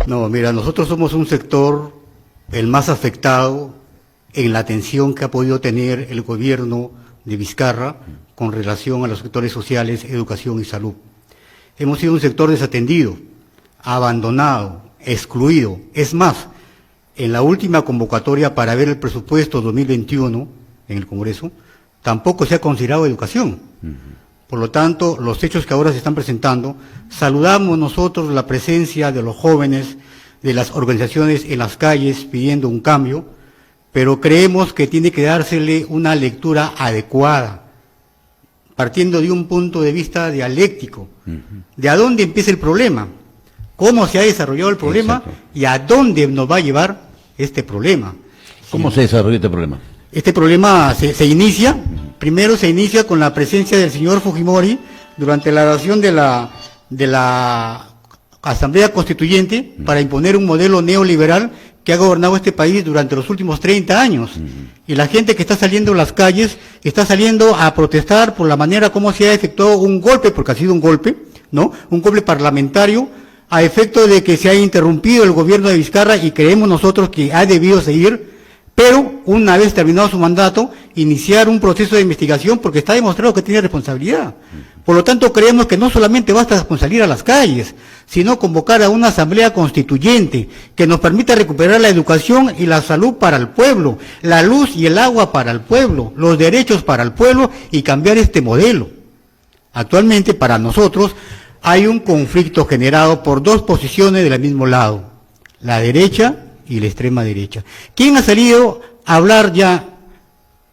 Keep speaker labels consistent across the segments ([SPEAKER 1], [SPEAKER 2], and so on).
[SPEAKER 1] No, mira, nosotros somos un sector el más afectado en la atención que ha podido tener el gobierno de Vizcarra con relación a los sectores sociales, educación y salud. Hemos sido un sector desatendido, abandonado, excluido. Es más, en la última convocatoria para ver el presupuesto 2021 en el Congreso, tampoco se ha considerado educación. Por lo tanto, los hechos que ahora se están presentando, saludamos nosotros la presencia de los jóvenes, de las organizaciones en las calles pidiendo un cambio, pero creemos que tiene que dársele una lectura adecuada, partiendo de un punto de vista dialéctico, de a dónde empieza el problema, cómo se ha desarrollado el problema. Exacto. Y a dónde nos va a llevar este problema.
[SPEAKER 2] ¿Cómo se desarrolla este problema?
[SPEAKER 1] Este problema se inicia, primero se inicia con la presencia del señor Fujimori durante la oración de la Asamblea Constituyente para imponer un modelo neoliberal que ha gobernado este país durante los últimos 30 años. Y la gente que está saliendo a las calles está saliendo a protestar por la manera como se ha efectuado un golpe, porque ha sido un golpe, ¿no? Un golpe parlamentario a efecto de que se ha interrumpido el gobierno de Vizcarra, y creemos nosotros que ha debido seguir, pero una vez terminado su mandato, iniciar un proceso de investigación porque está demostrado que tiene responsabilidad. Por lo tanto, creemos que no solamente basta con salir a las calles, sino convocar a una asamblea constituyente que nos permita recuperar la educación y la salud para el pueblo, la luz y el agua para el pueblo, los derechos para el pueblo, y cambiar este modelo. Actualmente, para nosotros, hay un conflicto generado por dos posiciones del mismo lado, la derecha y la extrema derecha. ¿Quién ha salido a hablar ya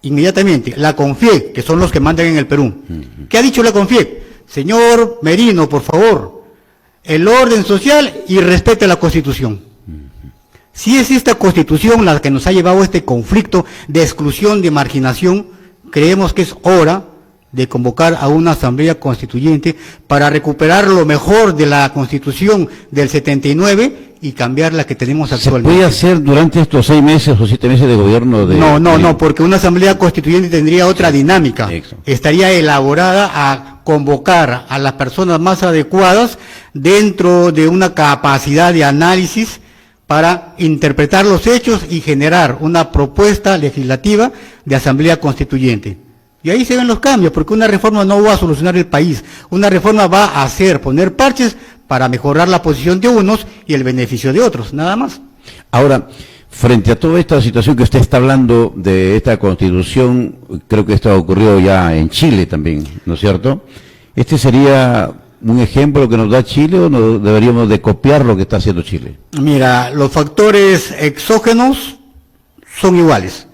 [SPEAKER 1] inmediatamente? La CONFIEC, que son los que mandan en el Perú. ¿Qué ha dicho la CONFIEC? Señor Merino, por favor, el orden social y respete la Constitución. Si es esta Constitución la que nos ha llevado a este conflicto de exclusión, de marginación, creemos que es hora de convocar a una asamblea constituyente para recuperar lo mejor de la Constitución del 79 y cambiar la que tenemos actualmente.
[SPEAKER 2] ¿Se puede hacer durante estos 6 meses o 7 meses de gobierno de...?
[SPEAKER 1] No, porque una asamblea constituyente tendría otra dinámica.
[SPEAKER 2] Exacto.
[SPEAKER 1] Estaría elaborada a convocar a las personas más adecuadas dentro de una capacidad de análisis para interpretar los hechos y generar una propuesta legislativa de asamblea constituyente. Y ahí se ven los cambios, porque una reforma no va a solucionar el país. Una reforma va a hacer, poner parches para mejorar la posición de unos y el beneficio de otros, nada más.
[SPEAKER 2] Ahora, frente a toda esta situación que usted está hablando de esta Constitución, creo que esto ha ocurrido ya en Chile también, ¿no es cierto? ¿Este sería un ejemplo que nos da Chile o no deberíamos de copiar lo que está haciendo Chile? Mira,
[SPEAKER 1] los factores exógenos son iguales,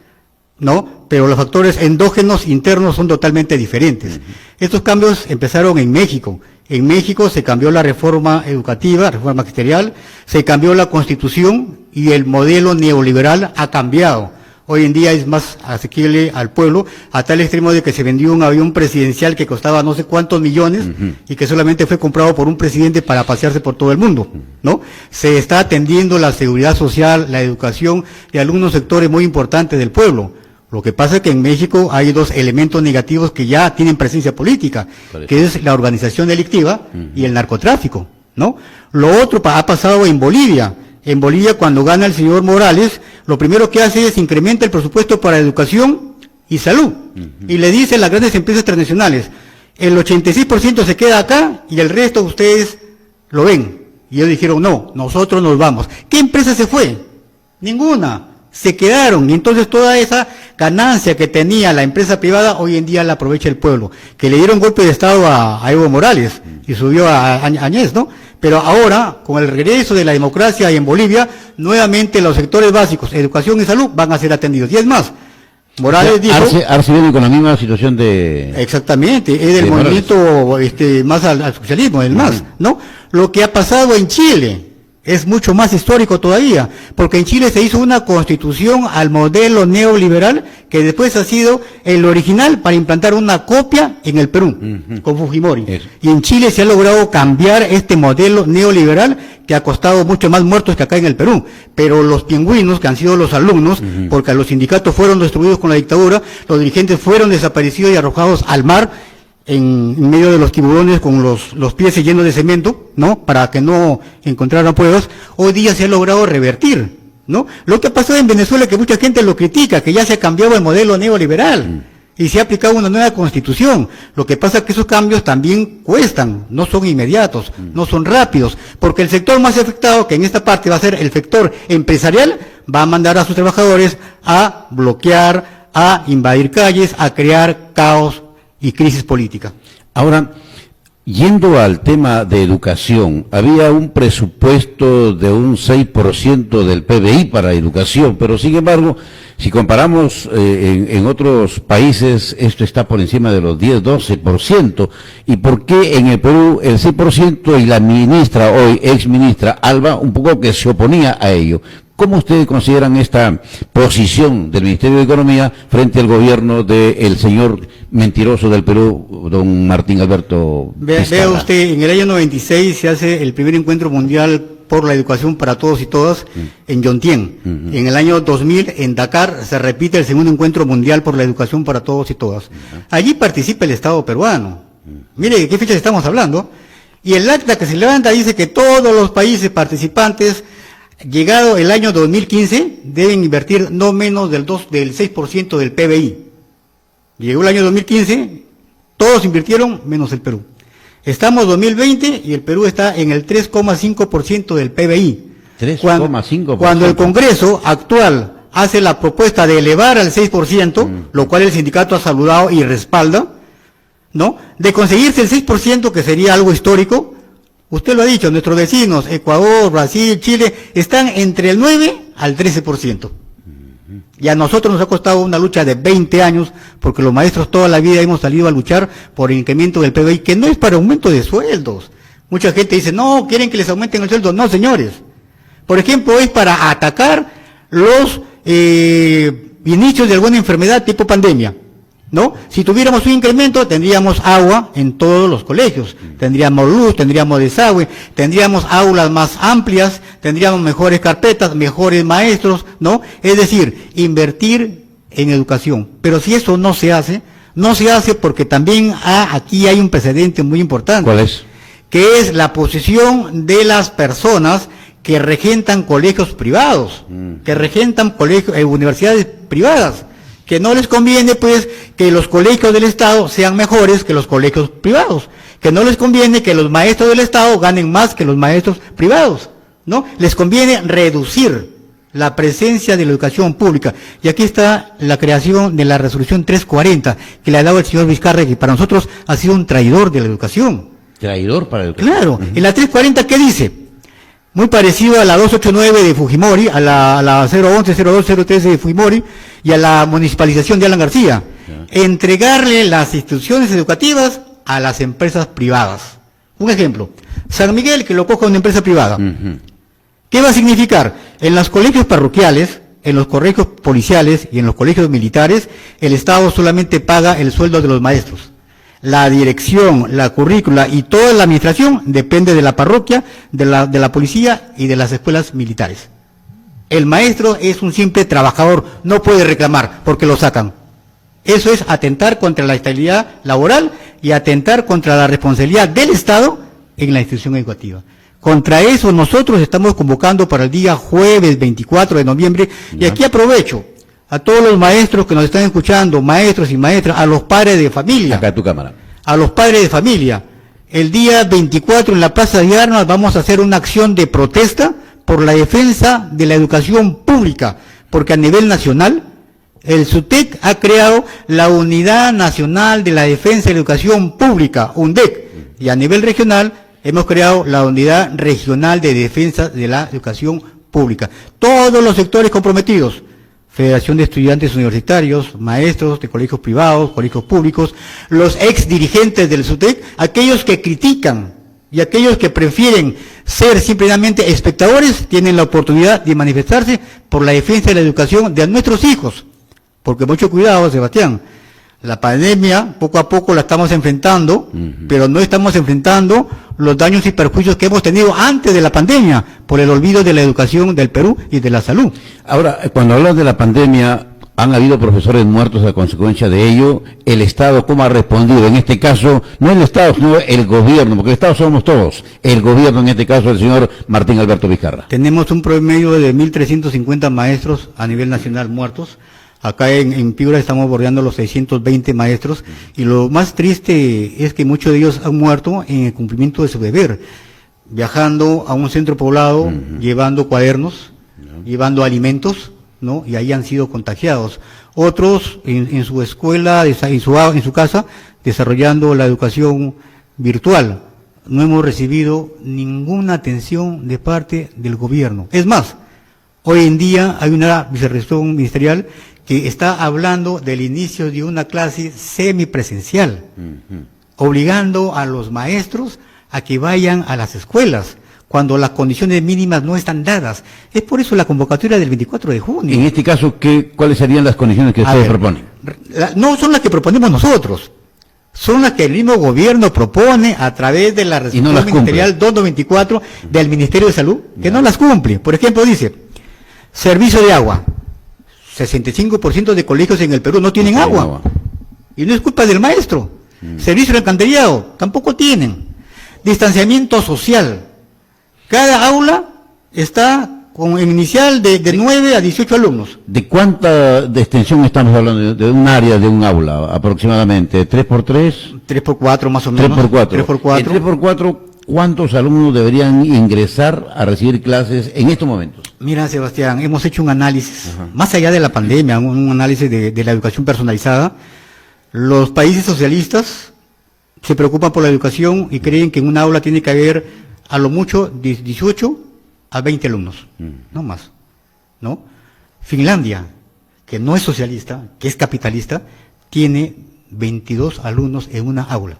[SPEAKER 1] ¿no? Pero los factores endógenos internos son totalmente diferentes. Estos cambios empezaron en México. En México se cambió la reforma educativa, reforma magisterial, se cambió la Constitución y el modelo neoliberal ha cambiado. Hoy en día es más asequible al pueblo, a tal extremo de que se vendió un avión presidencial que costaba no sé cuántos millones y que solamente fue comprado por un presidente para pasearse por todo el mundo, ¿no? Se está atendiendo la seguridad social, la educación y algunos sectores muy importantes del pueblo. Lo que pasa es que en México hay dos elementos negativos que ya tienen presencia política, que es la organización delictiva y el narcotráfico, ¿no? Lo otro ha pasado en Bolivia. En Bolivia, cuando gana el señor Morales, lo primero que hace es incrementa el presupuesto para educación y salud. Y le dice a las grandes empresas transnacionales, el 86% se queda acá y el resto ustedes lo ven. Y ellos dijeron, no, nosotros nos vamos. ¿Qué empresa se fue? Ninguna. Se quedaron, y entonces toda esa ganancia que tenía la empresa privada hoy en día la aprovecha el pueblo, que le dieron golpe de estado a Evo Morales y subió a Añez, ¿no? Pero ahora, con el regreso de la democracia en Bolivia, nuevamente los sectores básicos, educación y salud, van a ser atendidos. Y es más, Morales dijo...
[SPEAKER 2] Arce viene con la misma situación de...
[SPEAKER 1] Exactamente, es del movimiento más al socialismo, el más, ¿no? Lo que ha pasado en Chile es mucho más histórico todavía, porque en Chile se hizo una constitución al modelo neoliberal que después ha sido el original para implantar una copia en el Perú, con Fujimori. Eso. Y en Chile se ha logrado cambiar este modelo neoliberal que ha costado mucho más muertos que acá en el Perú. Pero los pingüinos, que han sido los alumnos, porque los sindicatos fueron destruidos con la dictadura, los dirigentes fueron desaparecidos y arrojados al mar, en medio de los tiburones con los pies llenos de cemento, ¿no? Para que no encontraran pruebas. Hoy día se ha logrado revertir, ¿no? Lo que ha pasado en Venezuela es que mucha gente lo critica, que ya se ha cambiado el modelo neoliberal y se ha aplicado una nueva constitución. Lo que pasa es que esos cambios también cuestan, no son inmediatos, no son rápidos, porque el sector más afectado, que en esta parte va a ser el sector empresarial, va a mandar a sus trabajadores a bloquear, a invadir calles, a crear caos y crisis política.
[SPEAKER 2] Ahora, yendo al tema de educación, había un presupuesto de un 6% del PBI para educación, pero sin embargo, si comparamos en otros países, esto está por encima de los 10-12%. ¿Y por qué en el Perú el 6% y la ministra, hoy exministra Alba, un poco que se oponía a ello? ¿Cómo ustedes consideran esta posición del Ministerio de Economía frente al gobierno del señor mentiroso del Perú, don Martín Alberto Vizcarra?
[SPEAKER 1] Vea usted, en el año 96 se hace el primer encuentro mundial por la educación para todos y todas en Yontien. En el año 2000, en Dakar, se repite el segundo encuentro mundial por la educación para todos y todas. Allí participa el Estado peruano. Mire, ¿de qué fechas estamos hablando? Y el acta que se levanta dice que todos los países participantes, llegado el año 2015, deben invertir no menos del 6% del PBI. Llegó el año 2015, todos invirtieron menos el Perú. Estamos 2020 y el Perú está en el 3,5% del PBI.
[SPEAKER 2] 3,5%.
[SPEAKER 1] Cuando el Congreso actual hace la propuesta de elevar al 6%, lo cual el sindicato ha saludado y respalda, ¿no? De conseguirse el 6%, que sería algo histórico. Usted lo ha dicho, nuestros vecinos, Ecuador, Brasil, Chile, están entre el 9 al 13%. Y a nosotros nos ha costado una lucha de 20 años, porque los maestros toda la vida hemos salido a luchar por el incremento del PBI, que no es para aumento de sueldos. Mucha gente dice, no, quieren que les aumenten el sueldo. No, señores. Por ejemplo, es para atacar los inicios de alguna enfermedad tipo pandemia, ¿no? Si tuviéramos un incremento, tendríamos agua en todos los colegios, tendríamos luz, tendríamos desagüe, tendríamos aulas más amplias, tendríamos mejores carpetas, mejores maestros, ¿no? Es decir, invertir en educación. Pero si eso no se hace porque también aquí hay un precedente muy importante.
[SPEAKER 2] ¿Cuál es?
[SPEAKER 1] Que es la posición de las personas que regentan colegios privados, que regentan universidades privadas, que no les conviene pues que los colegios del Estado sean mejores que los colegios privados, que no les conviene que los maestros del Estado ganen más que los maestros privados, ¿no? Les conviene reducir la presencia de la educación pública. Y aquí está la creación de la resolución 340 que le ha dado el señor Vizcarra, que para nosotros ha sido un traidor de la educación.
[SPEAKER 2] ¿Traidor para la educación?
[SPEAKER 1] Claro. En la 340, ¿qué dice? Muy parecido a la 289 de Fujimori, a la 011, 02, 013 de Fujimori y a la municipalización de Alan García. Entregarle las instituciones educativas a las empresas privadas. Un ejemplo, San Miguel, que lo coja una empresa privada. ¿Qué va a significar? En los colegios parroquiales, en los colegios policiales y en los colegios militares, el Estado solamente paga el sueldo de los maestros. La dirección, la currícula y toda la administración depende de la parroquia, de la policía y de las escuelas militares. El maestro es un simple trabajador, no puede reclamar porque lo sacan. Eso es atentar contra la estabilidad laboral y atentar contra la responsabilidad del Estado en la institución educativa. Contra eso nosotros estamos convocando para el día jueves 24 de noviembre, y aquí aprovecho a todos los maestros que nos están escuchando, maestros y maestras, a los padres de familia.
[SPEAKER 2] Acá tu cámara.
[SPEAKER 1] A los padres de familia. El día 24 en la Plaza de Armas vamos a hacer una acción de protesta por la defensa de la educación pública, porque a nivel nacional el SUTEC ha creado la Unidad Nacional de la Defensa de la Educación Pública, UNDEC, y a nivel regional hemos creado la Unidad Regional de Defensa de la Educación Pública. Todos los sectores comprometidos, Federación de Estudiantes Universitarios, maestros de colegios privados, colegios públicos, los ex dirigentes del SUTEC, aquellos que critican Y aquellos que prefieren ser simplemente espectadores tienen la oportunidad de manifestarse por la defensa de la educación de nuestros hijos. Porque mucho cuidado, Sebastián, la pandemia poco a poco la estamos enfrentando, pero no estamos enfrentando los daños y perjuicios que hemos tenido antes de la pandemia por el olvido de la educación del Perú y de la salud.
[SPEAKER 2] Ahora, cuando hablas de la pandemia, han habido profesores muertos a consecuencia de ello. ¿El Estado cómo ha respondido? En este caso, no el Estado, sino el gobierno, porque el Estado somos todos. El gobierno, en este caso, el señor Martín Alberto Vizcarra.
[SPEAKER 1] Tenemos un promedio de 1.350 maestros a nivel nacional muertos. Acá en Piura estamos bordeando los 620 maestros y lo más triste es que muchos de ellos han muerto en el cumplimiento de su deber, viajando a un centro poblado, llevando cuadernos, llevando alimentos, ¿no? Y ahí han sido contagiados. Otros en su escuela, en su casa, desarrollando la educación virtual. No hemos recibido ninguna atención de parte del gobierno. Es más, hoy en día hay una vicerrección ministerial que está hablando del inicio de una clase semipresencial, obligando a los maestros a que vayan a las escuelas, cuando las condiciones mínimas no están dadas. Es por eso la convocatoria del 24 de junio.
[SPEAKER 2] En este caso, ¿cuáles serían las condiciones que ustedes proponen?
[SPEAKER 1] No son las que proponemos nosotros, son las que el mismo gobierno propone a través de la resolución ministerial 224 del Ministerio de Salud, que no las cumple. Por ejemplo, dice, servicio de agua. 65% de colegios en el Perú no tienen agua. Y no es culpa del maestro. Servicio de alcantarillado, tampoco tienen. Distanciamiento social. Cada aula está con el inicial de 9 a 18 alumnos.
[SPEAKER 2] ¿De cuánta de extensión estamos hablando? De un área, de un aula, aproximadamente. ¿3x3?
[SPEAKER 1] 3x4 más o menos.
[SPEAKER 2] 3x4.
[SPEAKER 1] 3x4.
[SPEAKER 2] En 3x4, ¿cuántos alumnos deberían ingresar a recibir clases en estos momentos?
[SPEAKER 1] Mira, Sebastián, hemos hecho un análisis, más allá de la pandemia, un análisis de la educación personalizada. Los países socialistas se preocupan por la educación y creen que en un aula tiene que haber a lo mucho 18 a 20 alumnos, no más, ¿no? Finlandia, que no es socialista, que es capitalista, tiene 22 alumnos en una aula.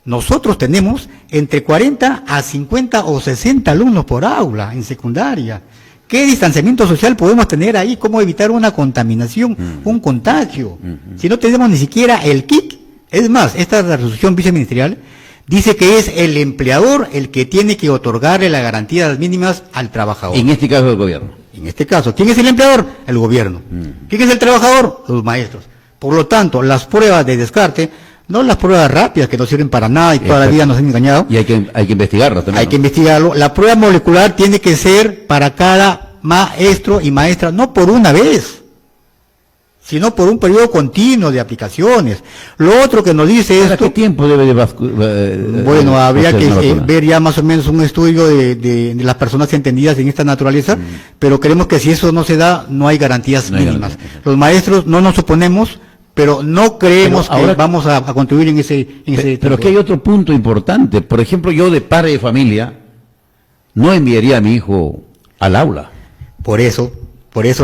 [SPEAKER 1] Nosotros tenemos entre 40 a 50 o 60 alumnos por aula en secundaria. ¿Qué distanciamiento social podemos tener ahí? ¿Cómo evitar una contaminación, un contagio? Si no tenemos ni siquiera el kit. Es más, esta resolución viceministerial dice que es el empleador el que tiene que otorgarle las garantías mínimas al trabajador.
[SPEAKER 2] En este caso, el gobierno.
[SPEAKER 1] En este caso, ¿quién es el empleador? El gobierno. ¿Quién es el trabajador? Los maestros. Por lo tanto, las pruebas de descarte, no las pruebas rápidas que no sirven para nada y toda la vida nos han engañado.
[SPEAKER 2] Y hay que investigarlo también.
[SPEAKER 1] Hay que investigarlo. La prueba molecular tiene que ser para cada maestro y maestra, no por una vez, sino por un periodo continuo de aplicaciones. Lo otro que nos dice esto...
[SPEAKER 2] ¿Qué tiempo debe
[SPEAKER 1] bueno, habría que ver ya más o menos un estudio de las personas entendidas en esta naturaleza, pero creemos que si eso no se da, no hay garantías mínimas. Los maestros no nos oponemos, pero no creemos que vamos a contribuir en ese
[SPEAKER 2] pero aquí hay otro punto importante. Por ejemplo, yo de padre de familia no enviaría a mi hijo al aula.
[SPEAKER 1] Por eso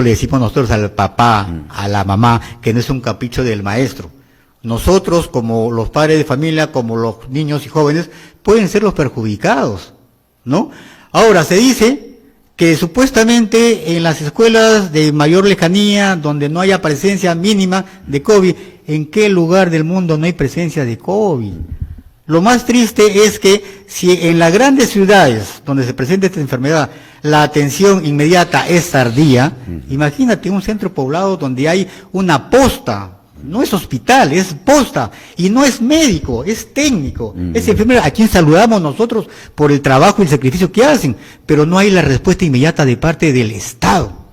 [SPEAKER 1] le decimos nosotros al papá, a la mamá, que no es un capricho del maestro. Nosotros, como los padres de familia, como los niños y jóvenes, pueden ser los perjudicados, ¿no? Ahora, se dice que supuestamente en las escuelas de mayor lejanía, donde no haya presencia mínima de COVID, ¿en qué lugar del mundo no hay presencia de COVID? Lo más triste es que si en las grandes ciudades donde se presenta esta enfermedad la atención inmediata es tardía, imagínate un centro poblado donde hay una posta, no es hospital, es posta, y no es médico, es técnico, es enfermero, a quien saludamos nosotros por el trabajo y el sacrificio que hacen, pero no hay la respuesta inmediata de parte del Estado.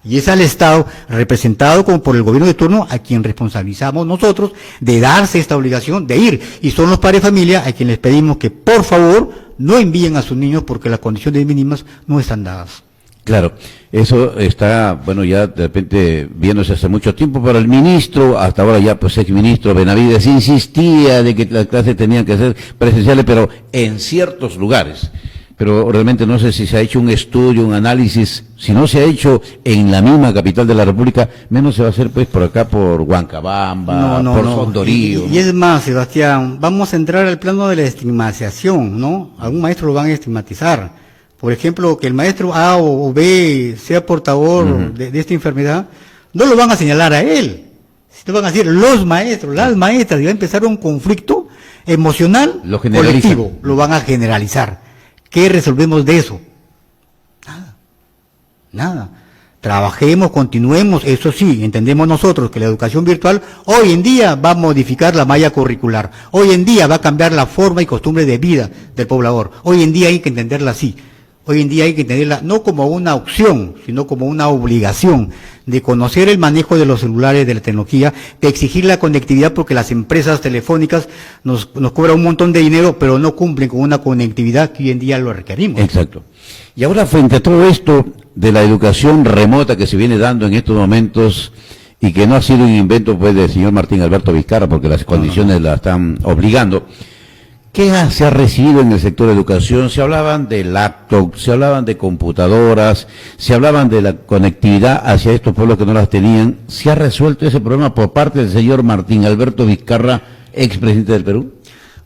[SPEAKER 1] Y es al Estado, representado como por el gobierno de turno, a quien responsabilizamos nosotros de darse esta obligación de ir. Y son los padres de familia a quienes les pedimos que, por favor, no envíen a sus niños porque las condiciones mínimas no están dadas.
[SPEAKER 2] Claro, eso está, bueno, ya de repente viéndose hace mucho tiempo, pero el ministro, hasta ahora ya pues exministro Benavides, insistía de que las clases tenían que ser presenciales, pero en ciertos lugares. pero realmente no sé si se ha hecho un estudio, un análisis. Si no se ha hecho en la misma capital de la República, menos se va a hacer pues por acá, por Huancabamba, por Sondorío.
[SPEAKER 1] Y es más, Sebastián, vamos a entrar al plano de la estigmatización, ¿no? A un maestro lo van a estigmatizar. Por ejemplo, que el maestro A o B sea portador de esta enfermedad, no lo van a señalar a él. Te van a decir los maestros, las maestras, y va a empezar un conflicto emocional colectivo, lo van a generalizar. ¿Qué resolvemos de eso? Nada. Trabajemos, continuemos, eso sí, entendemos nosotros que la educación virtual hoy en día va a modificar la malla curricular, hoy en día va a cambiar la forma y costumbre de vida del poblador, hoy en día hay que entenderla así. Hoy en día hay que entenderla no como una opción, sino como una obligación de conocer el manejo de los celulares, de la tecnología, de exigir la conectividad, porque las empresas telefónicas nos cobran un montón de dinero, pero no cumplen con una conectividad que hoy en día lo requerimos.
[SPEAKER 2] Exacto. Y ahora, frente a todo esto de la educación remota que se viene dando en estos momentos, y que no ha sido un invento pues del señor Martín Alberto Vizcarra, porque las condiciones la están obligando, ¿qué se ha recibido en el sector de educación? Se hablaban de laptops, se hablaban de computadoras, se hablaban de la conectividad hacia estos pueblos que no las tenían. ¿Se ha resuelto ese problema por parte del señor Martín Alberto Vizcarra, expresidente del Perú?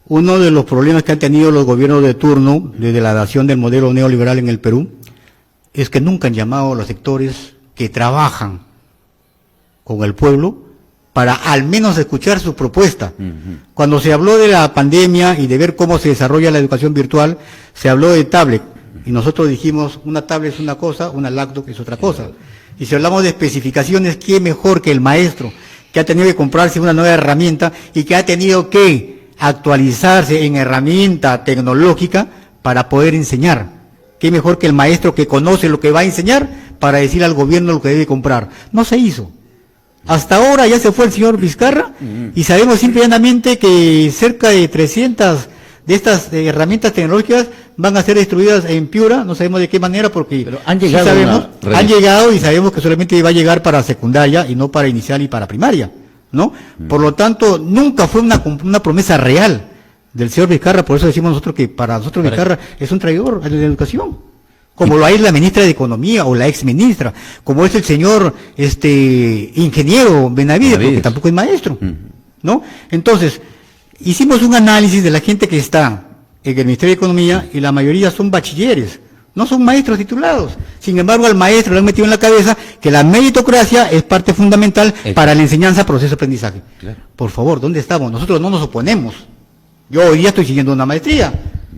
[SPEAKER 1] Uno de los problemas que han tenido los gobiernos de turno desde la dación del modelo neoliberal en el Perú es que nunca han llamado a los sectores que trabajan con el pueblo para al menos escuchar su propuesta. Cuando se habló de la pandemia y de ver cómo se desarrolla la educación virtual, se habló de tablet, y nosotros dijimos, una tablet es una cosa, una laptop es otra cosa. Y si hablamos de especificaciones, ¿qué mejor que el maestro, que ha tenido que comprarse una nueva herramienta y que ha tenido que actualizarse en herramienta tecnológica para poder enseñar? ¿Qué mejor que el maestro que conoce lo que va a enseñar para decir al gobierno lo que debe comprar? No se hizo. Hasta ahora ya se fue el señor Vizcarra y sabemos simplemente que cerca de 300 de estas herramientas tecnológicas van a ser destruidas en Piura, no sabemos de qué manera porque
[SPEAKER 2] han llegado,
[SPEAKER 1] han llegado y sabemos que solamente va a llegar para secundaria y no para inicial y para primaria, ¿no? Por lo tanto, nunca fue una promesa real del señor Vizcarra, por eso decimos nosotros que para nosotros Vizcarra es un traidor de la educación. Como lo es la ministra de Economía o la ex ministra, como es el señor ingeniero Benavides, porque tampoco es maestro, ¿no? Entonces, hicimos un análisis de la gente que está en el Ministerio de Economía y la mayoría son bachilleres, no son maestros titulados. Sin embargo, al maestro le han metido en la cabeza que la meritocracia es parte fundamental para la enseñanza, proceso de aprendizaje. Claro. Por favor, ¿dónde estamos? Nosotros no nos oponemos. Yo hoy día estoy siguiendo una maestría.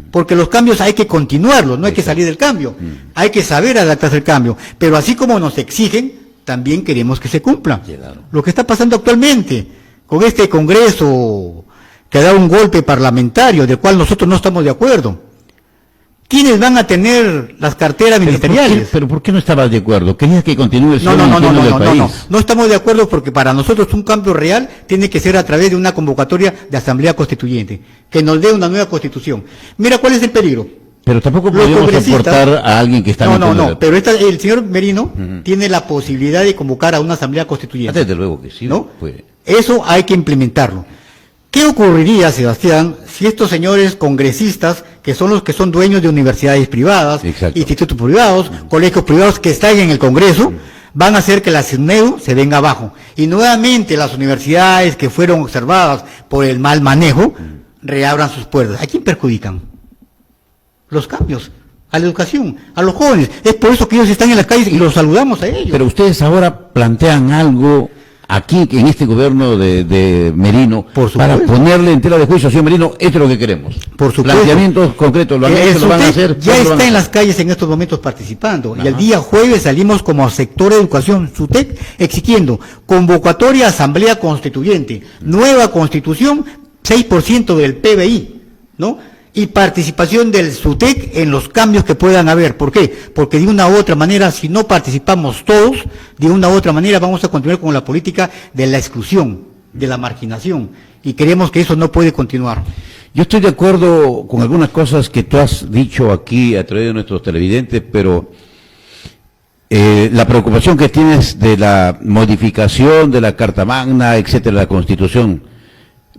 [SPEAKER 1] Porque los cambios hay que continuarlos, no hay que salir del cambio, hay que saber adaptarse al cambio, pero así como nos exigen, también queremos que se cumpla. Lo que está pasando actualmente con este Congreso que ha dado un golpe parlamentario, del cual nosotros no estamos de acuerdo. ¿Quiénes van a tener las carteras ministeriales?
[SPEAKER 2] ¿Pero por qué no estabas de acuerdo? ¿Querías que continúe el del país?
[SPEAKER 1] No estamos de acuerdo porque para nosotros un cambio real tiene que ser a través de una convocatoria de asamblea constituyente, que nos dé una nueva constitución. Mira cuál es el peligro.
[SPEAKER 2] Pero tampoco podemos soportar a alguien que está...
[SPEAKER 1] No, pero el señor Merino tiene la posibilidad de convocar a una asamblea constituyente.
[SPEAKER 2] Desde luego que sí.
[SPEAKER 1] ¿No? Pues... Eso hay que implementarlo. ¿Qué ocurriría, Sebastián, si estos señores congresistas, que son los que son dueños de universidades privadas, institutos privados, colegios privados que están en el Congreso, van a hacer que la CNEU se venga abajo? Y nuevamente las universidades que fueron observadas por el mal manejo, reabran sus puertas. ¿A quién perjudican? Los cambios, a la educación, a los jóvenes. Es por eso que ellos están en las calles y los saludamos a ellos.
[SPEAKER 2] Pero ustedes ahora plantean algo... aquí, en este gobierno de Merino, para ponerle en tela de juicio al señor Merino, esto es lo que queremos.
[SPEAKER 1] Por supuesto.
[SPEAKER 2] Planteamientos concretos, lo van a hacer.
[SPEAKER 1] Ya está en las calles en estos momentos participando. Ajá. Y el día jueves salimos como sector de educación, SUTEC, exigiendo convocatoria a asamblea constituyente, nueva constitución, 6% del PBI, ¿no? Y participación del SUTEC en los cambios que puedan haber. ¿Por qué? Porque de una u otra manera, si no participamos todos, de una u otra manera vamos a continuar con la política de la exclusión, de la marginación. Y creemos que eso no puede continuar.
[SPEAKER 2] Yo estoy de acuerdo con algunas cosas que tú has dicho aquí a través de nuestros televidentes, pero la preocupación que tienes de la modificación de la Carta Magna, etcétera, la Constitución.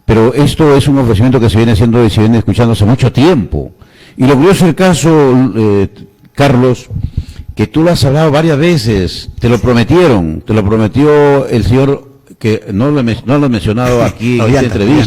[SPEAKER 2] Pero esto es un ofrecimiento que se viene haciendo y se viene escuchando hace mucho tiempo. Y lo curioso del caso, Carlos, que tú lo has hablado varias veces, te lo prometió el señor, que no lo he mencionado aquí en esta entrevista.